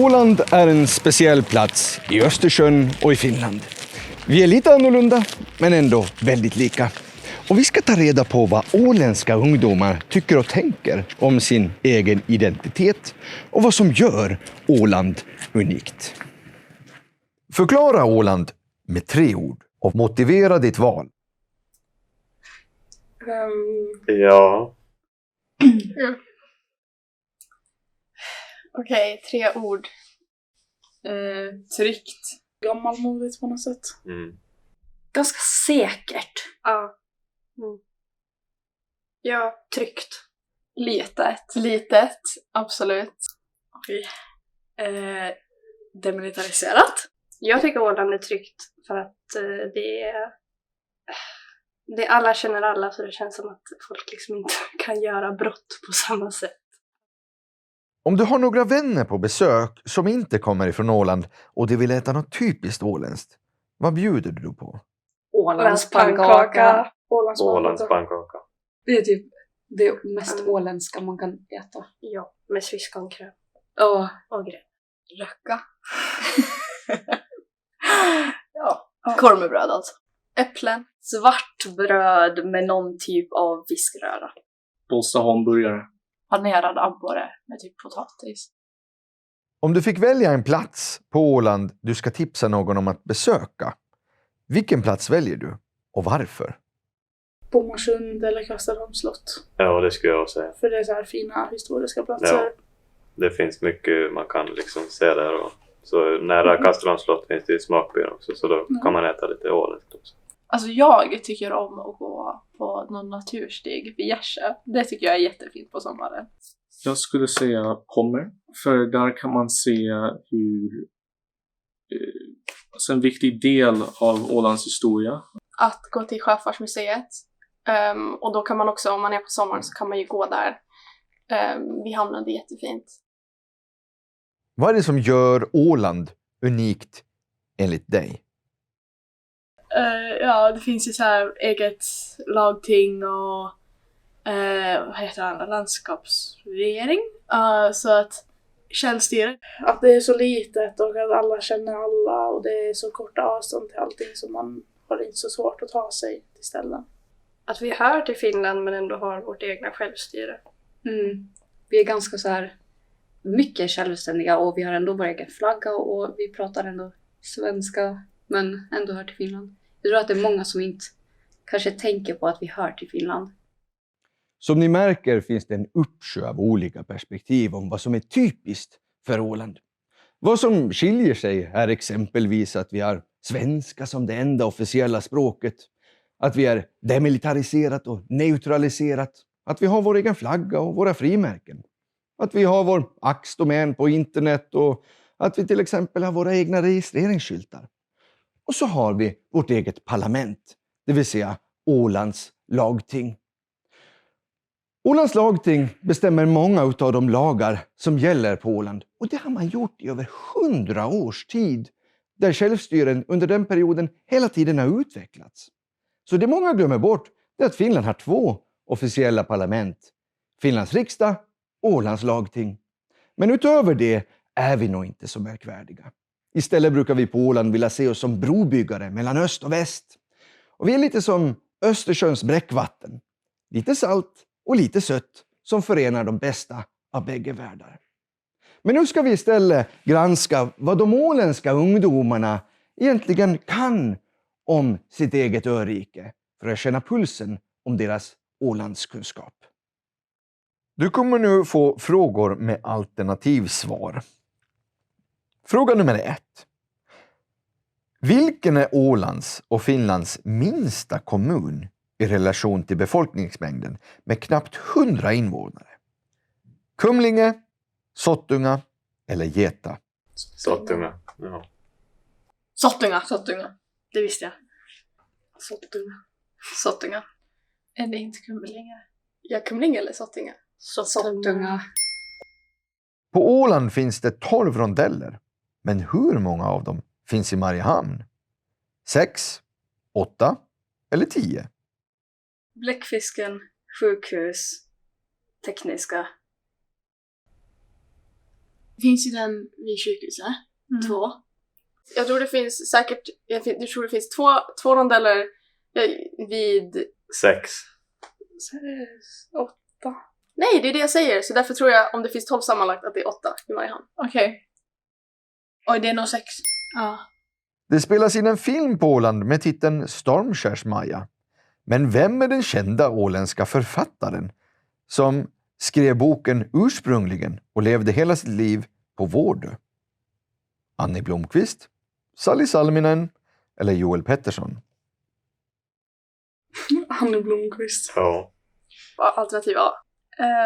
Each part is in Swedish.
Åland är en speciell plats i Östersjön och i Finland. Vi är lite annorlunda, men ändå väldigt lika. Och vi ska ta reda på vad åländska ungdomar tycker och tänker om sin egen identitet och vad som gör Åland unikt. Förklara Åland med 3 ord och motivera ditt val. Ja. Okej, 3 ord. Tryggt. Gammalmodigt på något sätt. Ganska säkert. Ja. Ja, tryggt. Litet, absolut. Okej. Demilitariserat. Jag tycker Åland är tryggt för att det alla känner alla, så det känns som att folk liksom inte kan göra brott på samma sätt. Om du har några vänner på besök som inte kommer ifrån Åland och de vill äta något typiskt åländskt, vad bjuder du på? Ålandspannkaka. Ålandspannkaka. Det är typ det mest åländska man kan äta. Ja, med sviskonkräm. Ja. Och grej. Röcka. Ja, korv med bröd alltså. Äpplen. Svart bröd med någon typ av fiskröra. Polska hamburgare. Panerad abborre med typ potatis. Om du fick välja en plats på Åland du ska tipsa någon om att besöka, vilken plats väljer du och varför? Bomarsund eller Kastelholms slott. Ja, det skulle jag säga. För det är så här fina historiska platser. Ja. Det finns mycket man kan liksom se där. Och så nära Kastelholms slott finns det smakbyar också. Så då kan man äta lite åländskt också. Alltså jag tycker om att gå på någon naturstig vid Gärsö. Det tycker jag är jättefint på sommaren. Jag skulle säga Pommer. För där kan man se hur alltså en viktig del av Ålands historia. Att gå till Sjöfartsmuseet. Och då kan man också, om man är på sommaren så kan man ju gå där. Vid hamnen, det är jättefint. Vad är det som gör Åland unikt enligt dig? Ja, det finns ju så här eget lagting och vad heter det? Landskapsregering. Så att självstyre. Att det är så litet och att alla känner alla och det är så korta avstånd till allting, så man har inte så svårt att ta sig till ställen. Att vi hör till Finland men ändå har vårt egna självstyre. Vi är ganska så här mycket självständiga och vi har ändå vår egen flagga och vi pratar ändå svenska men ändå hör till Finland. Jag tror att det är många som inte kanske tänker på att vi hör till Finland. Som ni märker finns det en uppsjö av olika perspektiv om vad som är typiskt för Åland. Vad som skiljer sig är exempelvis att vi har svenska som det enda officiella språket, att vi är demilitariserat och neutraliserat, att vi har vår egen flagga och våra frimärken, att vi har vår axdomän på internet och att vi till exempel har våra egna registreringsskyltar. Och så har vi vårt eget parlament, det vill säga Ålands lagting. Ålands lagting bestämmer många av de lagar som gäller på Åland. Och det har man gjort i över 100 års tid, där självstyren under den perioden hela tiden har utvecklats. Så det många glömmer bort är att Finland har 2 officiella parlament. Finlands riksdag och Ålands lagting. Men utöver det är vi nog inte så märkvärdiga. Istället brukar vi på Åland vilja se oss som brobyggare mellan öst och väst. Och vi är lite som Östersjöns bräckvatten. Lite salt och lite sött som förenar de bästa av bägge världar. Men nu ska vi istället granska vad de åländska ungdomarna egentligen kan om sitt eget örike för att känna pulsen om deras Ålandskunskap. Du kommer nu få frågor med alternativsvar. Fråga nummer 1. Vilken är Ålands och Finlands minsta kommun i relation till befolkningsmängden med knappt 100 invånare? Kumlinge, Sottunga eller Geta? Sottunga. Ja. Sottunga. Det visste jag. Sottunga. Är det inte Kumlinge? Ja, Kumlinge eller Sottunga? Sottunga. På Åland finns det 12 rondeller. Men hur många av dem finns i Mariehamn? 6, 8 eller 10? Bläckfisken, sjukhus, tekniska. Finns ju den vid sjukhuset. 2. Jag tror det finns säkert... Jag tror det finns två rondeller vid... 6. 8. Nej, det är det jag säger. Så därför tror jag, om det finns 12 sammanlagt, att det är 8 i Mariehamn. Okej. Oj, det är nog 6. Ja. Det spelas in en film på Åland med titeln Stormskärsmaja. Men vem är den kända åländska författaren som skrev boken ursprungligen och levde hela sitt liv på Vårdö? Annie Blomqvist, Sally Salminen eller Joel Pettersson? Annie Blomqvist. Ja. Alternativ A.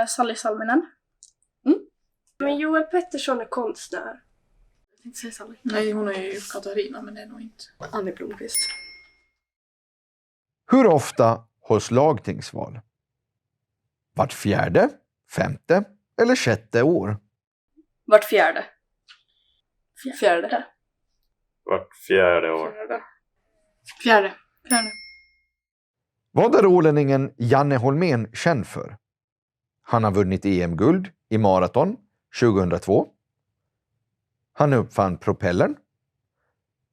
Sally Salminen. Men Joel Pettersson är konstnär. Jag tänkte säga Sally. Nej, hon är ju Katarina, men det är nog inte. Annie Blomqvist. Hur ofta hålls lagtingsval? Vart 4:e, 5:e eller 6:e år? Vart 4:e. 4:e. Vart 4:e år. 4:e. Vad är ålänningen Janne Holmén känd för? Han har vunnit EM-guld i maraton 2002. Han uppfann propellern.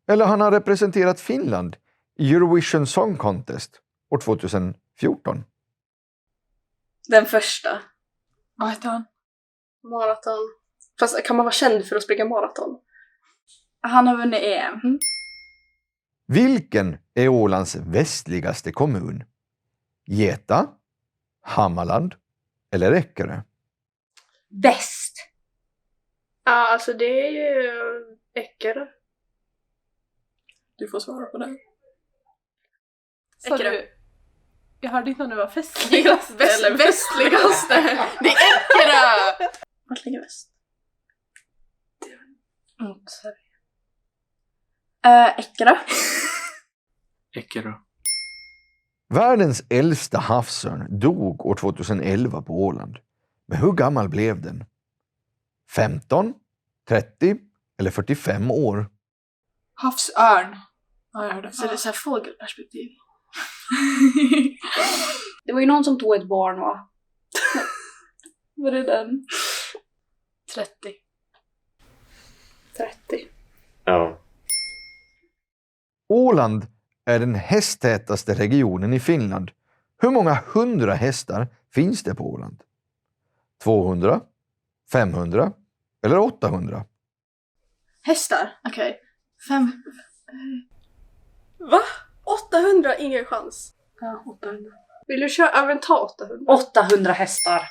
Eller han har representerat Finland i Eurovision Song Contest år 2014. Den första. Vad heter han? Maraton. Fast kan man vara känd för att springa maraton? Han har vunnit EM. Vilken är Ålands västligaste kommun? Geta, Hammarland eller Eckerö? Väst. Ja, alltså det är ju Eckerö. Du får svara på den. Eckerö. Jag hörde inte om det var festligast. Västligaste. Det är Eckerö! Vart ligger väst? Eckerö. Eckerö. Världens äldsta havsörn dog år 2011 på Åland. Men hur gammal blev den? 15, 30 eller 45 år? Havsörn. Ja, jag hörde. Så det är så här fågelperspektiv. Det var ju någon som tog ett barn, va? Var det den? 30. 30. Ja. Åland är den hästtätaste regionen i Finland. Hur många 100 hästar finns det på Åland? 200, 500 eller 800? Hästar? Okej. 5... Va? 800? Ingen chans. Ja, 800. Vill du köra? Även ta 800? 800 hästar.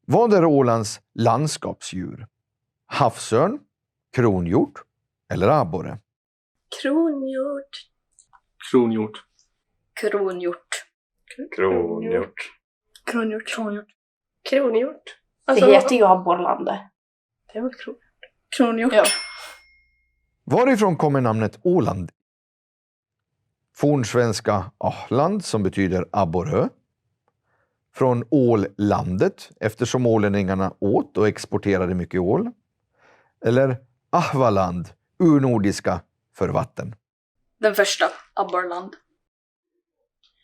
Vad är Ålands landskapsdjur? Havsörn, kronhjort eller abborre? Kronhjort. Kronhjort. Kronhjort. Kronhjort. Kronhjort. Det Alltså, heter ju abborrlandet. det är väl kronhjort. Kronhjort. Ja. Varifrån kommer namnet Åland? Fornsvenska Ahland som betyder abborrö. Från ållandet eftersom ålänningarna åt och exporterade mycket ål. Eller Ahvaland, urnordiska för vatten. Den första, abborrland.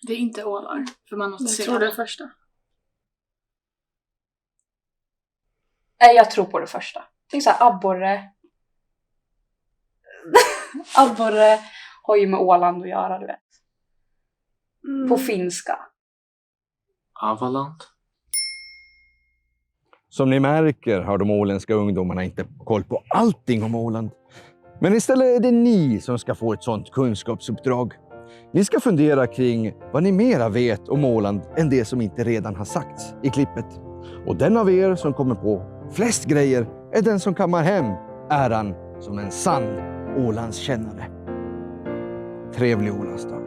Det är inte ålar. För man måste Jag se tror det alla. första. Nej, jag tror på det första. Tänk så här, abborre. Abborre har ju med Åland att göra, du vet. På finska. Avaland. Som ni märker har de åländska ungdomarna inte koll på allting om Åland. Men istället är det ni som ska få ett sådant kunskapsuppdrag. Ni ska fundera kring vad ni mera vet om Åland än det som inte redan har sagts i klippet. Och den av er som kommer på flest grejer är den som kammar hem äran som en sann Ålandskännare. Trevlig Ålandsdag.